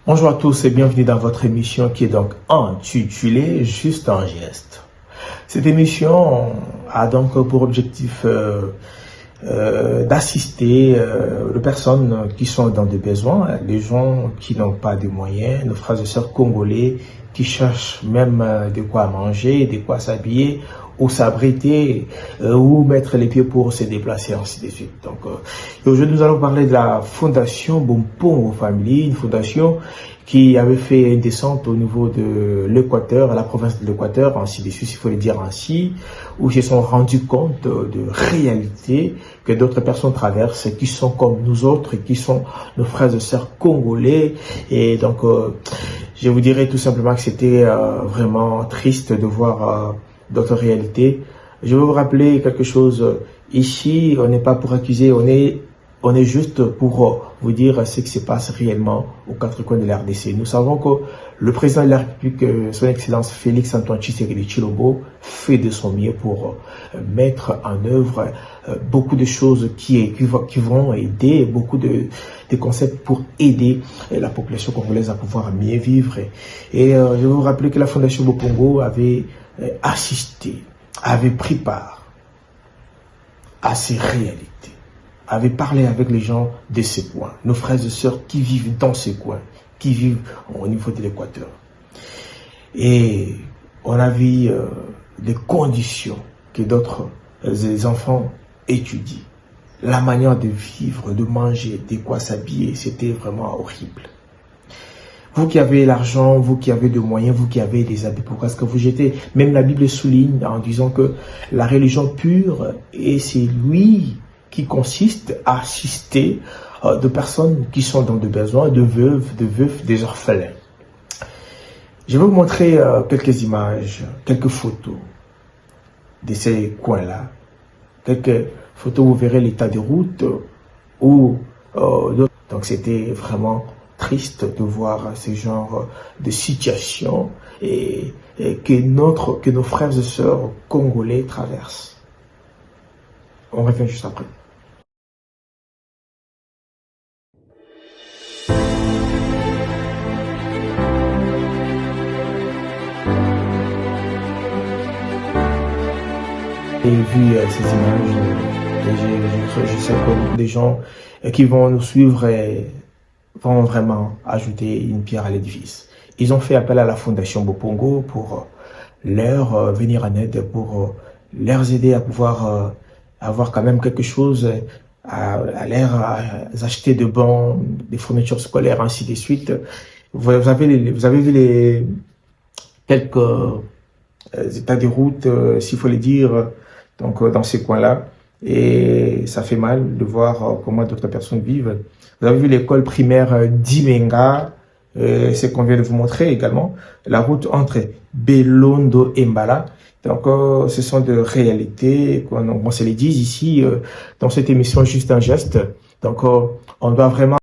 Bonjour à tous et bienvenue dans votre émission qui est donc intitulée Juste un geste. Cette émission a donc pour objectif d'assister les personnes qui sont dans des besoins, les gens qui n'ont pas de moyens, nos frères et sœurs congolais qui cherchent même de quoi manger, de quoi s'habiller, ou s'abriter, ou mettre les pieds pour se déplacer, ainsi de suite. Donc, aujourd'hui, nous allons parler de la fondation Bompongo Family, une fondation qui avait fait une descente au niveau de l'Équateur, à la province de l'Équateur, ainsi de suite, il faut le dire ainsi, où ils se sont rendus compte de réalités que d'autres personnes traversent, qui sont comme nous autres, qui sont nos frères et sœurs congolais. Et donc, je vous dirais tout simplement que c'était vraiment triste de voir d'autres réalités. Je veux vous rappeler quelque chose. Ici, on n'est pas pour accuser, on est juste pour vous dire ce qui se passe réellement aux quatre coins de la RDC. Nous savons que le président de la République, son Excellence Félix Antoine Tshisekedi Tshilombo, fait de son mieux pour mettre en œuvre beaucoup de choses qui vont aider, beaucoup de concepts pour aider la population congolaise à pouvoir mieux vivre. Et je veux vous rappeler que la Fondation Bompongo avait assisté, avait pris part à ces réalités, avait parlé avec les gens de ces coins, nos frères et sœurs qui vivent dans ces coins, qui vivent au niveau de l'Équateur. Et on a vu les conditions que d'autres enfants étudient. La manière de vivre, de manger, de quoi s'habiller, c'était vraiment horrible. Vous qui avez l'argent, vous qui avez des moyens, vous qui avez des habits, pourquoi est-ce que vous jetez? Même la Bible souligne en disant que la religion pure, et c'est lui qui consiste à assister de personnes qui sont dans des besoins, de veuves, des orphelins. Je vais vous montrer quelques images, quelques photos de ces coins-là. Quelques photos où vous verrez l'état de route. Donc c'était vraiment triste de voir ce genre de situation et que nos frères et sœurs congolais traversent. On revient juste après. J'ai vu ces images, je sais que des gens qui vont nous suivre vont vraiment ajouter une pierre à l'édifice. Ils ont fait appel à la Fondation Bompongo pour leur venir en aide, pour leur aider à pouvoir avoir quand même quelque chose, à leur acheter de bons, des fournitures scolaires, ainsi de suite. Vous avez vu quelques états de route, s'il faut les dire, donc dans ces coins-là. Et ça fait mal de voir comment d'autres personnes vivent. Vous avez vu l'école primaire d'Imenga, c'est qu'on vient de vous montrer également, la route entre Belondo et Mbala. Donc, ce sont des réalités, on se les dit ici, dans cette émission Juste un geste. Donc, on doit vraiment